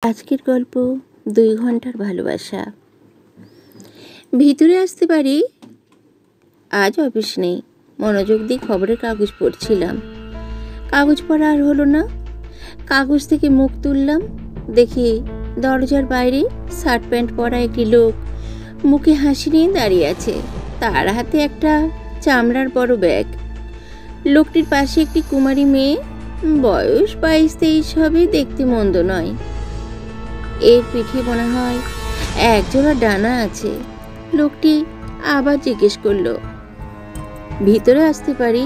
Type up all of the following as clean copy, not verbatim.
আজকের গল্প 2 ঘন্টার ভালোবাসা। ভিতরে আসতে পারি? আজ অফিস নেই। মনোযোগ দিয়ে খবরের কাগজ পড়ছিলাম। কাগজ পড়া আর হলো না। কাগজ থেকে মুখ তুললাম, দেখি দরজার বাইরে শার্ট প্যান্ট পরা একটি লোক মুখে হাসি নিয়ে দাঁড়িয়ে আছে। তার হাতে একটা চামড়ার বড় ব্যাগ। লোকটির পাশে একটি কুমারী মেয়ে, বয়স 22-23 হবে, দেখতে মন্দ নয়। এর পিঠে মনে হয় একজোড়া ডানা আছে। লোকটি আবার জিজ্ঞেস করলো, ভিতরে আসতে পারি?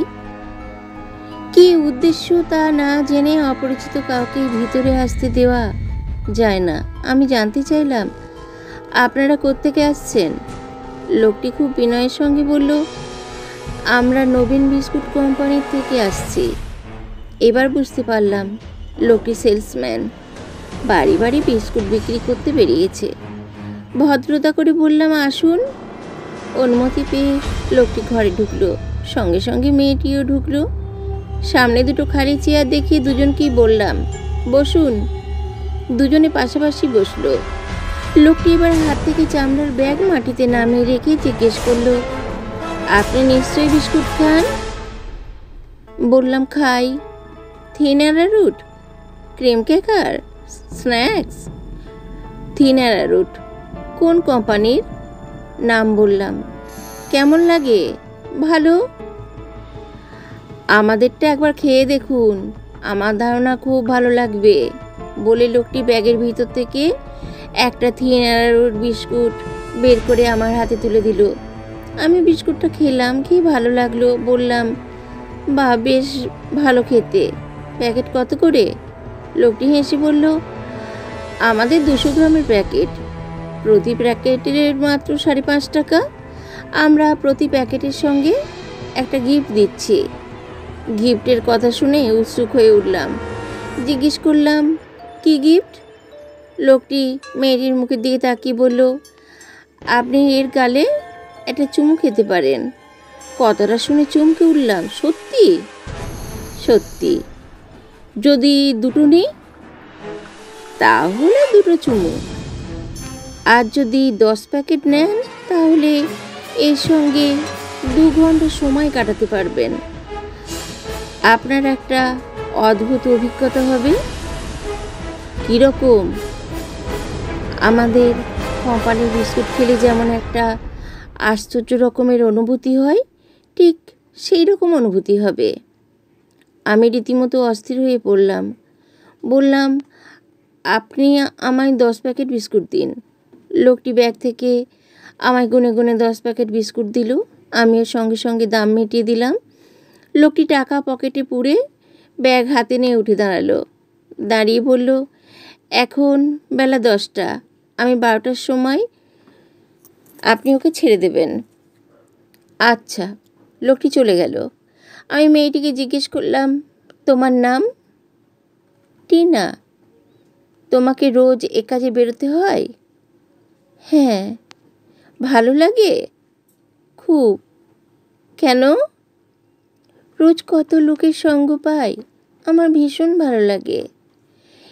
কি উদ্দেশ্য তা না জেনে অপরিচিত কাউকে ভিতরে আসতে দেওয়া যায় না। আমি জানতে চাইলাম, আপনারা কোত্থেকে আসছেন? লোকটি খুব বিনয়ের সঙ্গে বলল, আমরা নবীন বিস্কুট কোম্পানির থেকে আসছি। এবার বুঝতে পারলাম লোকটি সেলসম্যান, বাড়ি বাড়ি বিস্কুট বিক্রি করতে বেরিয়েছে। ভদ্রতা করে বললাম, আসুন। অনুমতি পেয়ে লোকটি ঘরে ঢুকলো, সঙ্গে সঙ্গে মেয়েটিও ঢুকলো। সামনে দুটো খালি চেয়ার দেখিয়ে দুজনকেই বললাম, বসুন। দুজনে পাশাপাশি বসলো। লোকটি এবার হাত থেকে চামড়ার ব্যাগ মাটিতে নামিয়ে রেখে জিজ্ঞেস করলো, আপনি নিশ্চয়ই বিস্কুট খান? বললাম, খাই। Thin arrowroot, cream cracker, snacks? Thin arrowroot. কোন কোম্পানির? নাম বললাম। কেমন লাগে? ভালো। আমাদেরটা একবার খেয়ে দেখুন, আমার ধারণা খুব ভালো লাগবে, বলে লোকটি ব্যাগের ভিতর থেকে একটা থিন অ্যারারুট বিস্কুট বের করে আমার হাতে তুলে দিল। আমি বিস্কুটটা খেলাম, খেয়ে ভালো লাগলো। বললাম, বাহ, বেশ ভালো খেতে। প্যাকেট কত করে? লোকটি হেসে বলল, আমাদের 200 গ্রামের প্যাকেট। প্রতি প্যাকেটের মাত্র 5.5 টাকা। আমরা প্রতি প্যাকেটের সঙ্গে একটা গিফট দিচ্ছি। গিফটের কথা শুনে উৎসুক হয়ে উঠলাম। জিজ্ঞেস করলাম, কি গিফট? লোকটি মেয়েটির মুখের দিকে তাকিয়ে বলল, আপনি এর গালে একটা চুমু খেতে পারেন। কথাটা শুনে চমকে উঠলাম। সত্যি? সত্যি। যদি দুটো নিই? তাহলে 2টো চুমু। আর যদি 10 প্যাকেট নেন তাহলে এর সঙ্গে 2 ঘন্টা সময় কাটাতে পারবেন। আপনার একটা অদ্ভুত অভিজ্ঞতা হবে। কীরকম? আমাদের কোম্পানির বিস্কুট খেলে যেমন একটা আশ্চর্য রকমের অনুভূতি হয়, ঠিক সেই রকম অনুভূতি হবে। আমি রীতিমতো অস্থির হয়ে পড়লাম। বললাম, আপনি আমায় 10 প্যাকেট বিস্কুট দিন। লোকটি ব্যাগ থেকে আমায় গুনে গুনে 10 প্যাকেট বিস্কুট দিল। আমিও সঙ্গে সঙ্গে দাম মিটিয়ে দিলাম। লোকটি টাকা পকেটে পুরে ব্যাগ হাতে নিয়ে উঠে দাঁড়ালো। দাঁড়িয়ে বলল, এখন বেলা 10টা, আমি 12টার সময় আপনি ওকে ছেড়ে দেবেন। আচ্ছা। লোকটি চলে গেল। আমি মেয়েটিকে জিজ্ঞেস করলাম, তোমার নাম? টিনা। তোমাকে রোজ এ কাজে বেরোতে হয়? হ্যাঁ। ভালো লাগে? খুব। কেন? রোজ কত লোকের সঙ্গ পাই, আমার ভীষণ ভালো লাগে।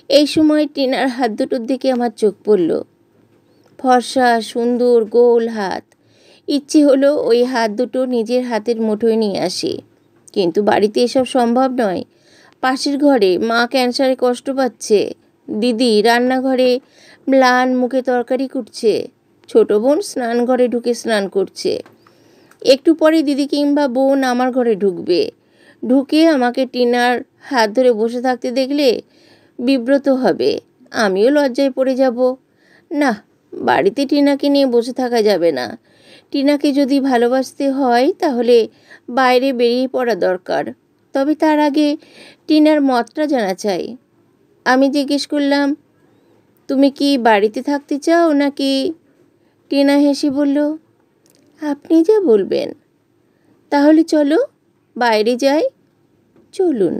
এই সময় টিনার হাত দুটোর দিকে আমার চোখ পড়ল। ফর্সা, সুন্দর, গোল হাত। ইচ্ছে হলো ওই হাত দুটো নিজের হাতের মুঠোয় নিয়ে আসি, কিন্তু বাড়িতে এসব সম্ভব নয়। পাশের ঘরে মা ক্যান্সারে কষ্ট পাচ্ছে। দিদি রান্নাঘরে ম্লান মুখে তরকারি কুটছে। ছোট বোন স্নানঘরে ঢুকে স্নান করছে। একটু পরে দিদি কিংবা বোন আমার ঘরে ঢুকবে। ঢুকে আমাকে টিনার হাত ধরে বসে থাকতে দেখলে বিব্রত হবে, আমিও লজ্জায় পড়ে যাব। না, বাড়িতে টিনাকে নিয়ে বসে থাকা যাবে না। টিনাকে যদি ভালোবাসতে হয় তাহলে বাইরে বেরিয়ে পড়া দরকার। তবে তার আগে টিনার মতটা জানা চাই। আমি জিজ্ঞেস করলাম, তুমি কি বাড়িতে থাকতে চাও নাকি? টিনা হেসে বলল, আপনি যা বলবেন। তাহলে চলো বাইরে যাই। চলুন।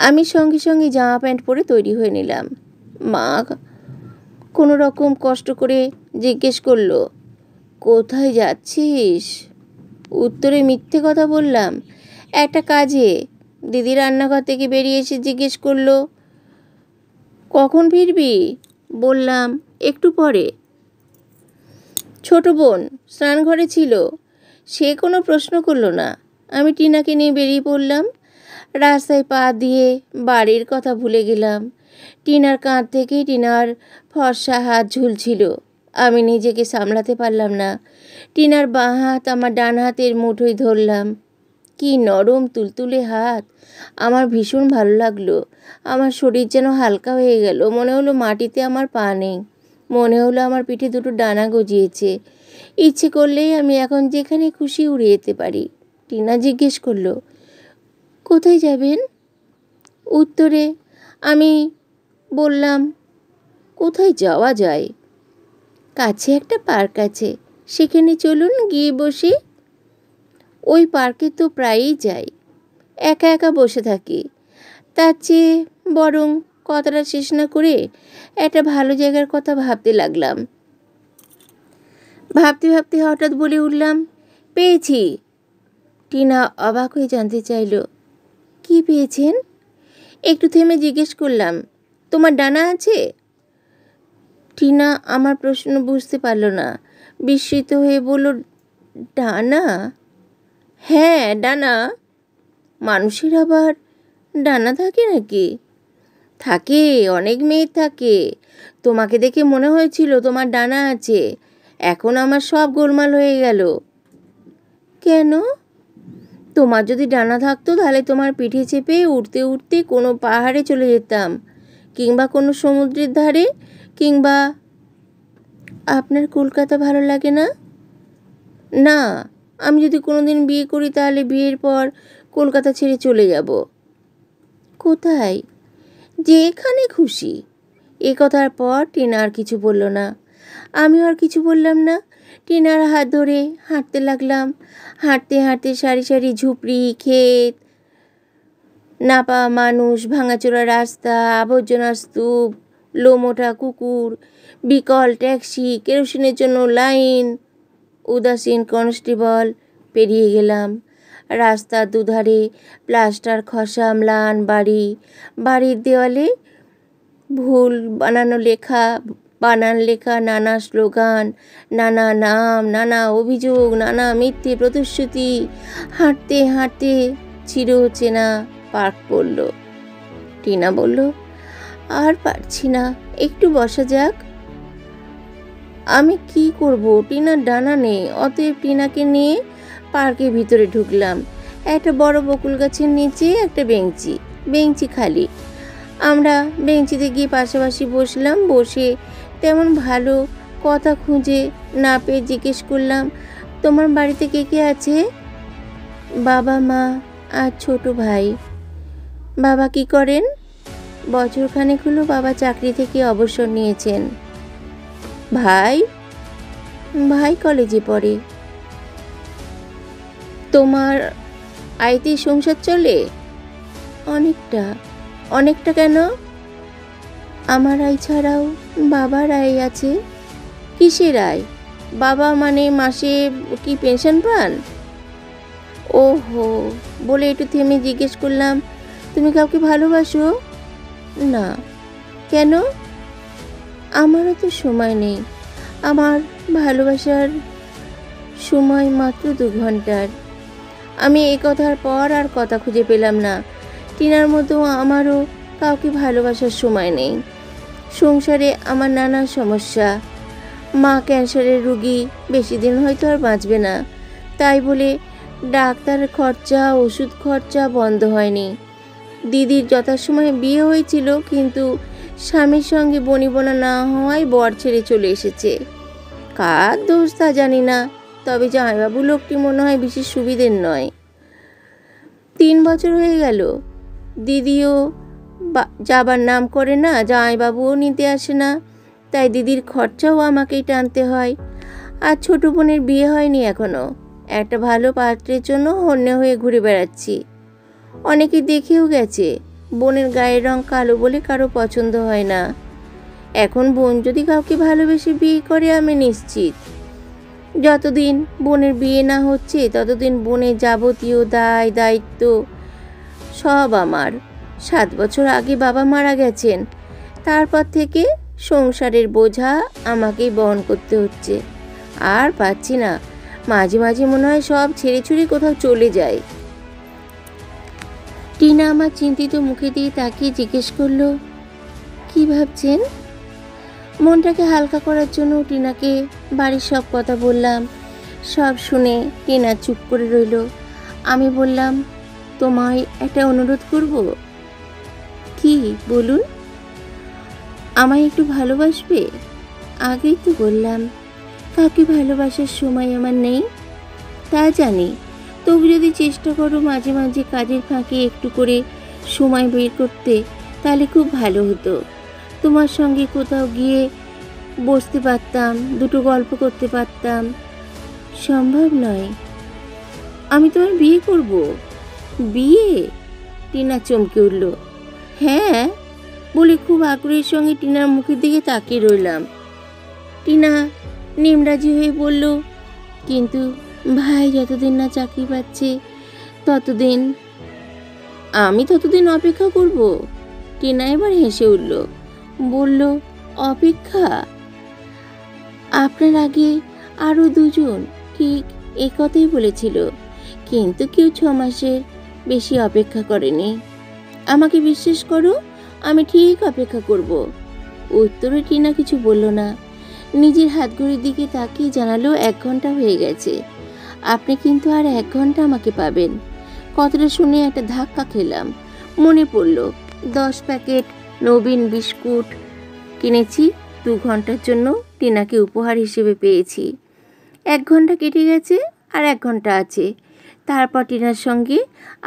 আমি সঙ্গে সঙ্গে জামা প্যান্ট পরে তৈরি হয়ে নিলাম। মা কোনো রকম কষ্ট করে জিজ্ঞেস করলো, কোথায় যাচ্ছিস? উত্তরে মিথ্যে কথা বললাম, একটা কাজে। দিদি রান্নাঘর থেকে বেরিয়ে এসে জিজ্ঞেস করলো, কখন ফিরবি? বললাম একটু পরে। ছোট বোন স্নানঘরে ছিল, সে কোনো প্রশ্ন করলো না। আমি টিনাকে নিয়ে বেরিয়ে পড়লাম। রাস্তায় পা দিয়ে বাড়ির কথা ভুলে গেলাম। টিনার কাঁধ থেকে টিনার ফর্সা হাত ঝুলছিল। আমি নিজেকে সামলাতে পারলাম না। টিনার বাঁ হাত আমার ডান হাতের মুঠোয় ধরলাম। কি নরম তুলতুলে হাত! আমার ভীষণ ভালো লাগলো। আমার শরীর যেন হালকা হয়ে গেল। মনে হলো মাটিতে আমার পা নেই। মনে হলো আমার পিঠে দুটো ডানা গজিয়েছে। ইচ্ছে করলেই আমি এখন যেখানে খুশি উড়ে যেতে পারি। টিনা জিজ্ঞেস করলো, কোথায় যাবেন? উত্তরে আমি বললাম, কোথায় যাওয়া যায়? কাছে একটা পার্ক আছে, সেখানে চলুন গিয়ে বসি। ওই পার্কে তো প্রায়ই যাই, একা একা বসে থাকি। তার চেয়ে বরং কথাটা শেষ না করে একটা ভালো জায়গার কথা ভাবতে লাগলাম। ভাবতে ভাবতে হঠাৎ বলে উঠলাম, পেয়েছি। টিনা অবাক হয়ে জানতে চাইল, কি পেয়েছেন? একটু থেমে জিজ্ঞেস করলাম, তোমার ডানা আছে? টিনা আমার প্রশ্ন বুঝতে পারল না। বিস্মিত হয়ে বলল, ডানা? হ্যাঁ, ডানা। মানুষের আবার ডানা থাকে নাকি? থাকে, অনেক মেয়ের থাকে। তোমাকে দেখে মনে হয়েছিল তোমার ডানা আছে। এখন আমার সব গোলমাল হয়ে গেল। কেন? তোমার যদি ডানা থাকতো তাহলে তোমার পিঠে চেপে উঠতে উঠতে কোনো পাহাড়ে চলে যেতাম, কিংবা কোনো সমুদ্রের ধারে, কিংবা... আপনার কলকাতা ভালো লাগে না? না, আমি যদি কোনোদিন বিয়ে করি তাহলে বিয়ের পর কলকাতা ছেড়ে চলে যাব। কোথায়? যেখানে খুশি। এ কথার পর টিনা আর কিছু বলল না। আমিও আর কিছু বললাম না। টিনার হাত ধরে হাঁটতে লাগলাম। হাঁটতে হাঁটতে সারি সারি ঝুপড়ি, ক্ষেত, না পাওয়া মানুষ, ভাঙাচোরা রাস্তা, আবর্জনার স্তূপ, লোমোটা কুকুর, বিকল ট্যাক্সি, কেরোসিনের জন্য লাইন, উদাসীন কনস্টেবল পেরিয়ে গেলাম। রাস্তার দুধারে প্লাস্টার খসা ম্লান বাড়ি। বাড়ির দেওয়ালে ভুল বানান লেখা নানা স্লোগান, নানা নাম, নানা অভিযোগ, নানা মিথ্যে প্রতিশ্রুতি। হাঁটতে হাঁটতে চির চেনা পার্ক পড়ল। টিনা বলল, আর পারছি না, একটু বসা যাক। আমি কি করব? টিনার ডানা নেই। অতএব টিনাকে নিয়ে পার্কের ভিতরে ঢুকলাম। একটা বড় বকুল গাছের নিচে একটা বেঞ্চি খালি। আমরা বেঞ্চিতে গিয়ে পাশাপাশি বসলাম। বসে তেমন ভালো কথা খুঁজে না পেয়ে জিজ্ঞেস করলাম, তোমার বাড়িতে কে কে আছে? বাবা, মা আর ছোট ভাই। বাবা কি করেন? বছরখানেক হলো বাবা চাকরি থেকে অবসর নিয়েছেন। ভাই? ভাই কলেজে পড়ে। তোমার আইতে সংসার চলে? অনেকটা। অনেকটা কেন? আমার আয় ছাড়াও বাবার আয় আছে। কিসের আয়? বাবা মানে মাসে কি পেনশন পান? ওহো, বলে একটু থেমে জিজ্ঞেস করলাম, তুমি কাউকে ভালোবাসো? না। কেন? আমারও তো সময় নেই। আমার ভালোবাসার সময় মাত্র 2 ঘন্টার। আমি এই কথার পর আর কথা খুঁজে পেলাম না। টিনার মতো আমারও কাউকে ভালোবাসার সময় নেই। সংসারে আমার নানা সমস্যা। মা ক্যান্সারের রোগী, বেশি দিন হয়তো আর বাঁচবে না। তাই বলে ডাক্তার খরচা, ওষুধ খরচা বন্ধ হয়নি। দিদির যথাসময়ে বিয়ে হয়েছিল, কিন্তু স্বামীর সঙ্গে বনিবনা না হওয়ায় বর ছেড়ে চলে এসেছে। কার দোষ তা জানি না, তবে জামাইবাবু লোকটি মনে হয় বিশেষ সুবিধের নয়। 3 বছর হয়ে গেল, দিদিও যাবার নাম করে না, জামাইবাবুও নিতে আসে না। তাই দিদির খরচাও আমাকেই টানতে হয়। আর ছোট বোনের বিয়ে হয়নি এখনো। একটা ভালো পাত্রের জন্য হন্যে হয়ে ঘুরে বেড়াচ্ছি। অনেকে দেখেও গেছে, বোনের গায়ের রং কালো বলে কারো পছন্দ হয় না। এখন বোন যদি কাউকে ভালোবেসে বিয়ে করে, আমি নিশ্চিত যতদিন বোনের বিয়ে না হচ্ছে ততদিন বোনের যাবতীয় দায় দায়িত্ব সব আমার। 7 বছর আগে বাবা মারা গেছেন। তারপর থেকে সংসারের বোঝা আমাকেই বহন করতে হচ্ছে। আর পাচ্ছি না, মাঝে মাঝে মনে হয় সব ছেড়ে ছুড়ে কোথাও চলে যায়। টিনা আমার চিন্তিত মুখে দিয়ে তাকিয়ে জিজ্ঞেস করলো, কি ভাবছেন? মনটাকে হালকা করার জন্য টিনাকে বাড়ির সব কথা বললাম। সব শুনে টিনা চুপ করে রইল। আমি বললাম, তোমায় একটা অনুরোধ করব। কি বলুন? আমায় একটু ভালোবাসবে? আগেই তো বললাম কাউকে ভালোবাসার সময় আমার নেই, তা জানি। তবু যদি চেষ্টা করো মাঝে মাঝে কাজের ফাঁকে একটু করে সময় বের করতে, তাহলে খুব ভালো হতো। তোমার সঙ্গে কোথাও গিয়ে বসতে পারতাম, দুটো গল্প করতে পারতাম। সম্ভব নয়। আমি তোমার বিয়ে করব। বিয়ে? টিনা চমকে উঠল। হ্যাঁ বলে খুব আগ্রহের সঙ্গে টিনার মুখের দিকে তাকিয়ে রইলাম। টিনা নিমরাজি হয়ে বলল, কিন্তু ভাই যতদিন না চাকরি পাচ্ছে ততদিন। আমি ততদিন অপেক্ষা করব? টিনা এবার হেসে উঠল, বলল, অপেক্ষা? আপনার আগে আরও দুজন ঠিক এ কথাই বলেছিল, কিন্তু কেউ 6 মাসের বেশি অপেক্ষা করেনি। আমাকে বিশ্বাস করো, আমি ঠিক অপেক্ষা করব। উত্তরে টিনা কিছু বলল না। নিজের হাতঘড়ির দিকে তাকিয়ে জানালো 1 ঘন্টা হয়ে গেছে। আপনি কিন্তু আর 1 ঘন্টা আমাকে পাবেন। কথাটা শুনে একটা ধাক্কা খেলাম। মনে পড়ল 10 প্যাকেট নবীন বিস্কুট কিনেছি 2 ঘন্টার জন্য, টিনাকে উপহার হিসেবে পেয়েছি। 1 ঘন্টা কেটে গেছে, আর 1 ঘন্টা আছে। তারপর টিনার সঙ্গে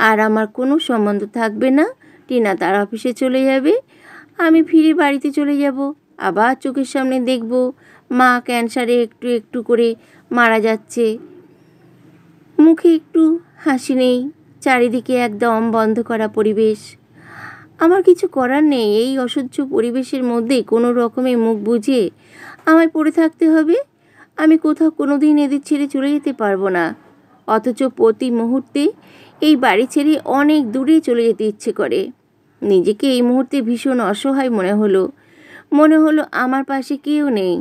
আর আমার কোনো সম্বন্ধ থাকবে না। টিনা তার অফিসে চলে যাবে, আমি ফিরে বাড়িতে চলে যাব। আবার চোখের সামনে দেখব মা ক্যান্সারে একটু একটু করে মারা যাচ্ছে। মুখে একটু হাসি নেই, চারিদিকে একদম বন্ধ করা পরিবেশ। আমার কিছু করার নেই, এই অসহ্য পরিবেশের মধ্যে কোনো রকমে মুখ বুজে আমায় পড়ে থাকতে হবে। আমি কোথাও কোনো দিন এদের ছেড়ে চলে যেতে পারবো না। অথচ প্রতি মুহূর্তে এই বাড়ি ছেড়ে অনেক দূরে চলে যেতে ইচ্ছে করে। নিজেকে এই মুহূর্তে ভীষণ অসহায় মনে হলো আমার পাশে কেউ নেই।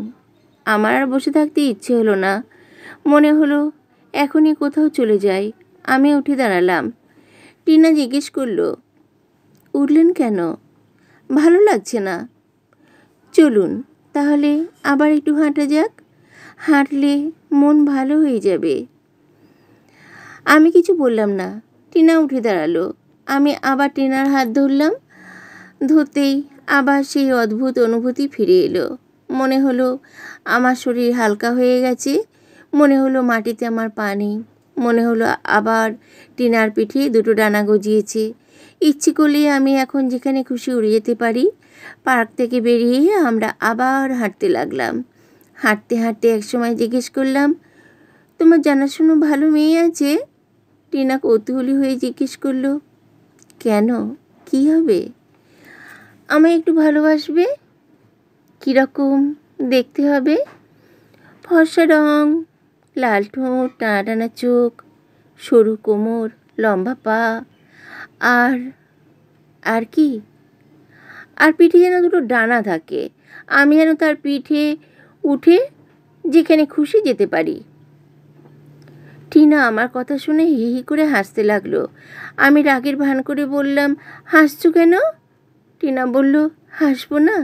আমার আর বসে থাকতে ইচ্ছে হলো না। মনে হলো এখনই কোথাও চলে যাই। আমি উঠে দাঁড়ালাম। টিনা জিজ্ঞেস করলো, উঠলেন কেন? ভালো লাগছে না? চলুন তাহলে আবার একটু হাঁটা যাক, হাঁটলে মন ভালো হয়ে যাবে। আমি কিছু বললাম না। টিনা উঠে দাঁড়ালো। আমি আবার টিনার হাত ধরলাম। ধরতেই আবার সেই অদ্ভুত অনুভূতি ফিরে এলো। মনে হলো আমার শরীর হালকা হয়ে গেছে। মনে হলো মাটিতে আমার পা নেই। মনে হলো আবার টিনার পিঠে দুটো ডানা গজিয়েছে। ইচ্ছে করলে আমি এখন যেখানে খুশি উড়ে যেতে পারি। পার্ক থেকে বেরিয়ে আমরা আবার হাঁটতে লাগলাম। হাঁটতে হাঁটতে একসময় জিজ্ঞেস করলাম, তোমার জানাশুনো ভালো মেয়ে আছে? টিনা কৌতূহলী হয়ে জিজ্ঞেস করলো, কেন, কি হবে? আমায় একটু ভালোবাসবে? কীরকম দেখতে হবে? ফর্সা রং, লাল ঠোঁট, টানা টানা চোখ, সরু কোমর, লম্বা পা, আর আর কি? আর পিঠে যেন দুটো ডানা থাকে। আমি যেন তার পিঠে উঠে যেখানে খুশি যেতে পারি। টিনা আমার কথা শুনে হি হি করে হাসতে লাগলো। আমি রাগের ভান করে বললাম, হাসছো কেন? টিনা বলল, হাসবো না?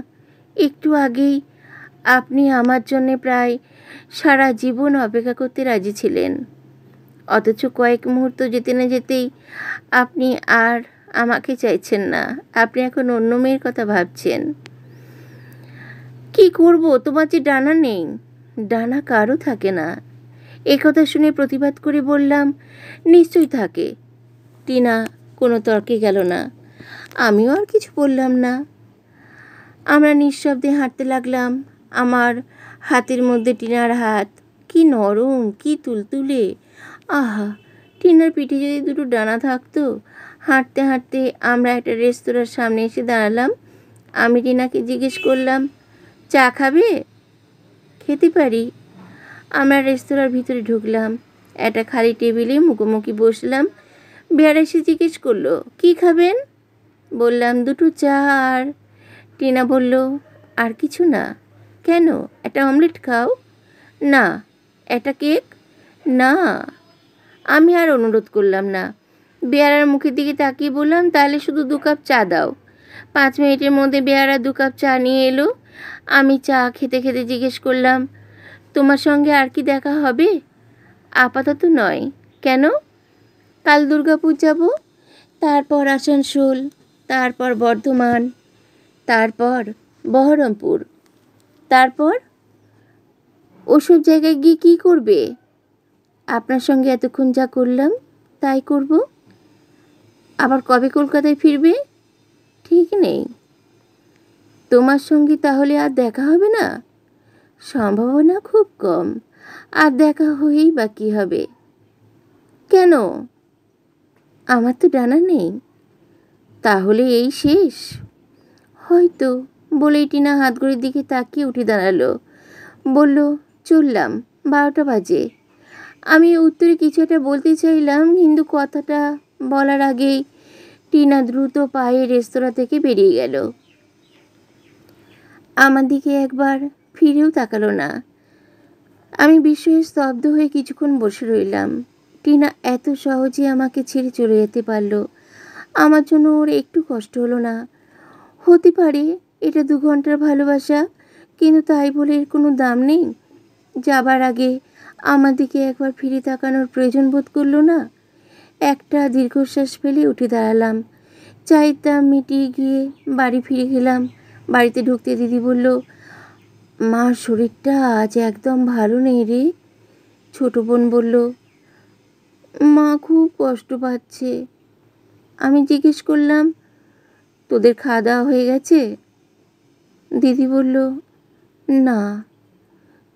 একটু আগেই আপনি আমার জন্যে প্রায় সারা জীবন অপেক্ষা করতে রাজি ছিলেন, অথচ কয়েক মুহূর্ত যেতে না যেতেই আপনি আর আমাকে চাইছেন না। আপনি এখন অন্য মেয়ের কথা ভাবছেন। কি করব, তোমার যে ডানা নেই। ডানা কারও থাকে না। এ কথা শুনে প্রতিবাদ করে বললাম, নিশ্চয়ই থাকে। টিনা কোনো তর্কে গেল না। আমিও আর কিছু বললাম না। আমরা নিঃশব্দে হাঁটতে লাগলাম। আমার হাতের মধ্যে টিনার হাত, কি নরম, কি তুলতুলে। আহা, টিনার পিঠে যদি দুটো ডানা থাকতো। হাঁটতে হাঁটতে আমরা একটা রেস্তোরাঁর সামনে এসে দাঁড়ালাম। আমি টিনাকে জিজ্ঞেস করলাম, চা খাবে? খেতে পারি। আমরা রেস্তোরাঁর ভিতরে ঢুকলাম। একটা খালি টেবিলে মুখোমুখি বসলাম। বেয়ারা এসে জিজ্ঞেস করলো, কি খাবেন? বললাম, দুটো চা আর। টিনা বলল, আর কিছু না? কেন, একটা অমলেট খাও না? একটা কেক? না। আমি আর অনুরোধ করলাম না। বেয়ারার মুখের দিকে তাকিয়ে বললাম, তাহলে শুধু 2 কাপ চা দাও। 5 মিনিটের মধ্যে বেয়ারা 2 কাপ চা নিয়ে এলো। আমি চা খেতে খেতে জিজ্ঞেস করলাম, তোমার সঙ্গে আর কি দেখা হবে? আপাতত নয়। কেন? কাল দুর্গাপুর যাব, তারপর আসানসোল, তারপর বর্ধমান, তারপর বহরমপুর। তারপর ওসব জায়গায় গিয়ে কী করবে? আপনার সঙ্গে এতক্ষণ যা করলাম তাই করব। আবার কবে কলকাতায় ফিরবে ঠিক নেই। তোমার সঙ্গে তাহলে আর দেখা হবে না? সম্ভাবনা খুব কম। আর দেখা হয়েই বা কী হবে? কেন? আমার তো জানা নেই। তাহলে এই শেষ হয়তো। বলেই টিনা হাত ঘড়ির দিকে তাকিয়ে উঠে দাঁড়ালো। বলল, চললাম, 12টা বাজে। আমি উত্তরে কিছু একটা বলতে চাইলাম, কিন্তু কথাটা বলার আগেই টিনা দ্রুত পায়ে রেস্তোরাঁ থেকে বেরিয়ে গেল। আমার দিকে একবার ফিরেও তাকালো না। আমি বিস্ময়ে স্তব্ধ হয়ে কিছুক্ষণ বসে রইলাম। টিনা এত সহজে আমাকে ছেড়ে চলে যেতে পারলো। আমার জন্য ওর একটু কষ্ট হলো না। হতে পারে এটা 2 ঘন্টার ভালোবাসা, কিন্তু তাই বলে এর কোনো দাম নেই। যাবার আগে আমার দিকে একবার ফিরে তাকানোর প্রয়োজন বোধ করলো না। একটা দীর্ঘশ্বাস ফেলে উঠে দাঁড়ালাম। চায়ের দাম মিটিয়ে গিয়ে বাড়ি ফিরে গেলাম। বাড়িতে ঢুকতে দিদি বলল, মার শরীরটা আজ একদম ভালো নেই রে। ছোট বোন বলল, মা খুব কষ্ট পাচ্ছে। আমি জিজ্ঞেস করলাম, তোদের খাওয়া দাওয়া হয়ে গেছে? দিদি বলল, না।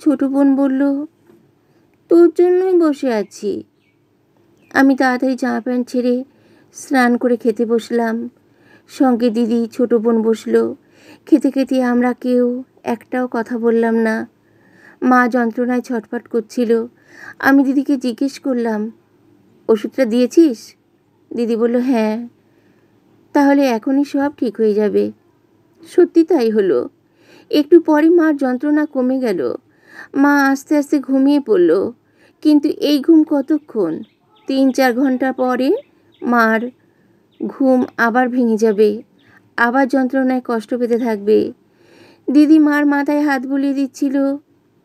ছোট বোন বলল, তোর জন্যই বসে আছি। আমি তাড়াতাড়ি জামা প্যান্ট ছেড়ে স্নান করে খেতে বসলাম। সঙ্গে দিদি, ছোট বোন বসলো। খেতে খেতে আমরা কেউ একটাও কথা বললাম না। মা যন্ত্রণায় ছটফট করছিল। আমি দিদিকে জিজ্ঞেস করলাম, ওষুধটা দিয়েছিস? দিদি বলল, হ্যাঁ। তাহলে এখনই সব ঠিক হয়ে যাবে। সত্যি তাই হলো। একটু পরই মার যন্ত্রণা কমে গেল। মা আস্তে আস্তে ঘুমিয়ে পড়ল। কিন্তু এই ঘুম কতক্ষণ? 3-4 ঘন্টা পরে মার ঘুম আবার ভেঙে যাবে। আবার যন্ত্রণায় কষ্ট পেতে থাকবে। দিদি মার মাথায় হাত বুলিয়ে দিচ্ছিল।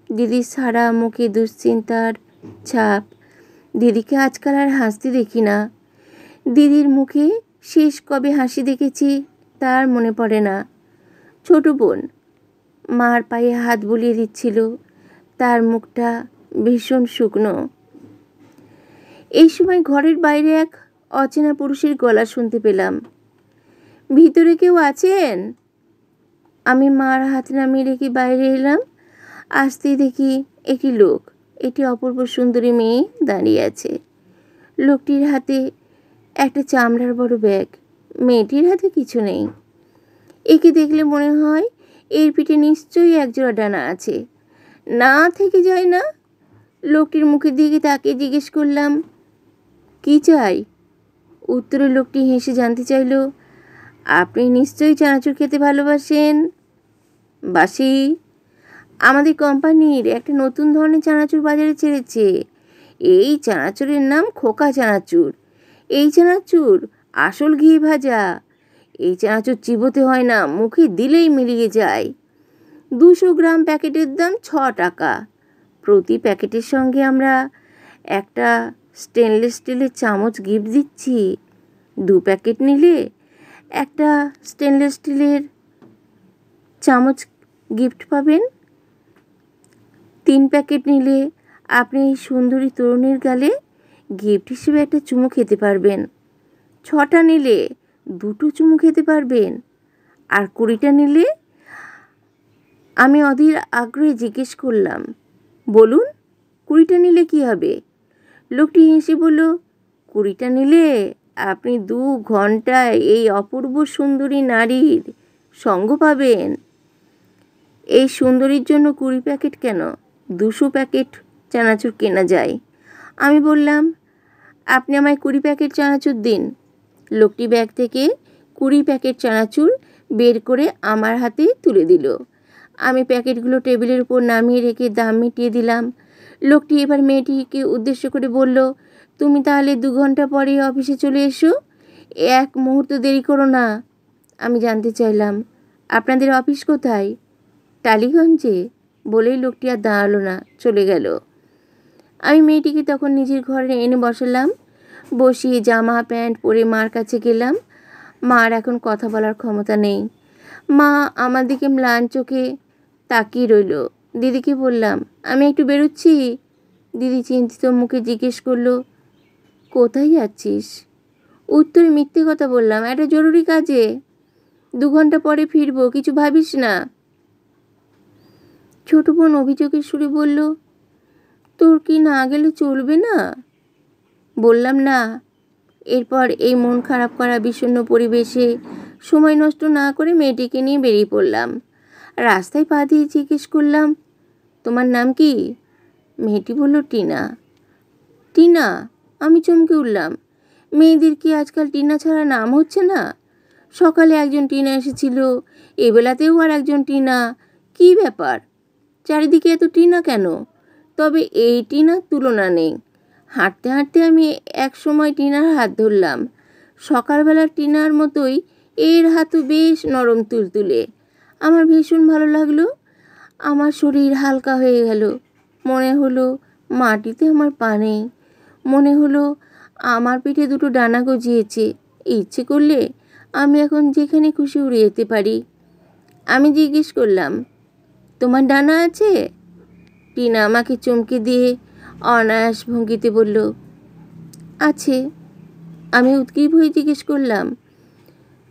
দিদির সারা মুখে দুশ্চিন্তার ছাপ। দিদিকে আজকাল আর হাসতে দেখি না। দিদির মুখে শেষ কবে হাসি দেখেছি তার মনে পড়ে না। ছোট বোন মার পায়ে হাত বুলিয়ে দিচ্ছিল। তার মুখটা ভীষণ শুকনো। এই সময় ঘরের বাইরে এক অচেনা পুরুষের গলা শুনতে পেলাম। ভিতরে কেউ আছেন? আমি মার হাত নামিয়ে রেখে বাইরে এলাম। আসতেই দেখি একটি লোক, একটি অপূর্ব সুন্দরী মেয়ে দাঁড়িয়ে আছে। লোকটির হাতে একটা চামড়ার বড় ব্যাগ। মেয়েটির হাতে কিছু নেই। একে দেখলে মনে হয় এর পিঠে নিশ্চয়ই একজোড়া ডানা আছে। না থেকে যায় না। লোকটির মুখের দিকে তাকিয়ে জিজ্ঞেস করলাম, কি চাই? উত্তরে লোকটি হেসে জানতে চাইল, আপনি নিশ্চয়ই চানাচুর খেতে ভালোবাসেন। বাসি। আমাদের কোম্পানির একটা নতুন ধরনের চানাচুর বাজারে ছেড়েছে। এই চানাচুরের নাম খোকা চানাচুর। এই চানাচুর আসল ঘি ভাজা। এই চানাচুর চিবোতে হয় না, মুখে দিলেই মিলিয়ে যায়। 200 গ্রাম প্যাকেটের দাম 6 টাকা। প্রতি প্যাকেটের সঙ্গে আমরা একটা স্টেনলেস স্টিলের চামচ গিফট দিচ্ছি। 2 প্যাকেট নিলে একটা স্টেনলেস স্টিলের চামচ গিফট পাবেন। 3 প্যাকেট নিলে আপনি এই সুন্দরী তরুণীর গালে গিফট হিসেবে একটা চুমু খেতে পারবেন। 6টা নিলে 2টো চুমু খেতে পারবেন। আর 20টা নিলে? আমি অধীর আগ্রহে জিজ্ঞেস করলাম, বলুন 20টা নিলে কি হবে? লোকটি হেসে বলল, 20টা নিলে আপনি 2 ঘন্টায় এই অপূর্ব সুন্দরী নারীর সঙ্গ পাবেন। এই সুন্দরীর জন্য 20 প্যাকেট কেন, 200 প্যাকেট চানাচুর কেনা যায়। আমি বললাম, আপনি আমায় 20 প্যাকেট চানাচুর দিন। লোকটি ব্যাগ থেকে 20 প্যাকেট চানাচুর বের করে আমার হাতে তুলে দিল। আমি প্যাকেটগুলো টেবিলের উপর নামিয়ে রেখে দাম মিটিয়ে দিলাম। লোকটি এবার মেয়েটিকে উদ্দেশ্য করে বলল, তুমি তাহলে 2 ঘন্টা পরে অফিসে চলে এসো, 1 মুহূর্ত দেরি করো না। আমি জানতে চাইলাম, আপনাদের অফিস কোথায়? টালিগঞ্জে। বলেই লোকটি আর দাঁড়ালো না, চলে গেল। আমি মেয়েটিকে তখন নিজের ঘরে এনে বসালাম। বসিয়ে জামা প্যান্ট পরে মার কাছে গেলাম। মার এখন কথা বলার ক্ষমতা নেই। মা আমার দিকে ম্লান চোখে তাকিয়ে রইল। দিদিকে বললাম, আমি একটু বেরোচ্ছি। দিদি চিন্তিত মুখে জিজ্ঞেস করলো, কোথায় যাচ্ছিস? উত্তরে মিথ্যে কথা বললাম, একটা জরুরি কাজে। 2 ঘন্টা পরে ফিরবো, কিছু ভাবিস না। ছোট বোন অভিযোগের সুরে বলল, তোর কি না গেলে চলবে না? বললাম না। এরপর এই মন খারাপ করা বিষণ্ণ পরিবেশে সময় নষ্ট না করে মেয়েটিকে নিয়ে বেরিয়ে পড়লাম। রাস্তায় পা দিয়ে জিজ্ঞেস করলাম, তোমার নাম কি? মেয়েটি বলল, টিনা। টিনা? আমি চমকে উঠলাম। মেয়েদের কি আজকাল টিনা ছাড়া নাম হচ্ছে না? সকালে একজন টিনা এসেছিল, এবেলাতেও আর একজন টিনা। কি ব্যাপার? চারিদিকে এত টিনা কেন? তবে এই টিনার তুলনা নেই। হাঁটতে হাঁটতে আমি এক সময় টিনার হাত ধরলাম। সকালবেলার টিনার মতোই এর হাতও বেশ নরম তুলতুলে। আমার ভীষণ ভালো লাগলো। আমার শরীর হালকা হয়ে গেল। মনে হলো মাটিতে আমার পা নেই। মনে হলো আমার পিঠে 2টো ডানা গজিয়েছে। ইচ্ছে করলে আমি এখন যেখানে খুশি উড়ে যেতে পারি। আমি জিজ্ঞেস করলাম, তোমার ডানা আছে? টিনা আমাকে চমকে দিয়ে অনায়াস ভঙ্গিতে বলল, আছে। আমি উৎকীর্ণ হয়ে জিজ্ঞেস করলাম,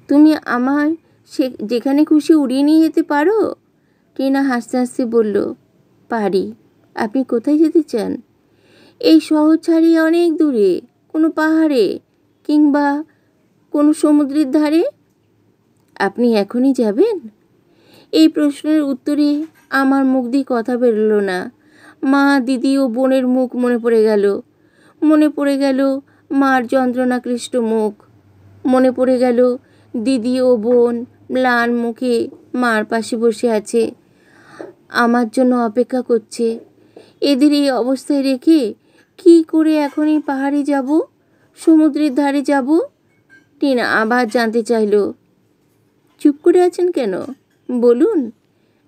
তুমি আমার যেখানে খুশি উড়িয়ে নিয়ে যেতে পারো? টিনা হাসতে হাসতে বলল, পারি। আপনি কোথায় যেতে চান? এই শহর ছাড়িয়ে অনেক দূরে, কোনো পাহাড়ে কিংবা কোনো সমুদ্রের ধারে। আপনি এখনই যাবেন? এই প্রশ্নের উত্তরে আমার মুখ দিয়ে কথা বেরোলো না। মা, দিদি ও বোনের মুখ মনে পড়ে গেল। মনে পড়ে গেল মার যন্ত্রণাক্লিষ্ট মুখ। মনে পড়ে গেল দিদি ও বোন ম্লান মুখে মার পাশে বসে আছে, আমার জন্য অপেক্ষা করছে। এদের এই অবস্থায় রেখে কি করে এখনই পাহাড়ে যাব, সমুদ্রের ধারে যাব? টিনা আবার জানতে চাইল, চুপ করে আছেন কেন? বলুন,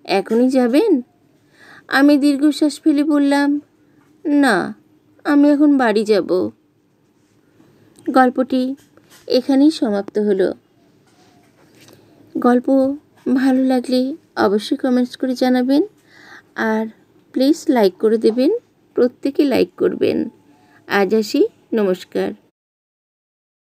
এখনই যাবেন? আমি দীর্ঘশ্বাস ফেলে বললাম, না, আমি এখন বাড়ি যাব। গল্পটি এখানেই সমাপ্ত হলো। গল্প ভালো লাগলে অবশ্যই কমেন্টস করে জানাবেন, আর প্লিজ লাইক করে দেবেন। প্রত্যেকে লাইক করবেন। আজ আসি, নমস্কার।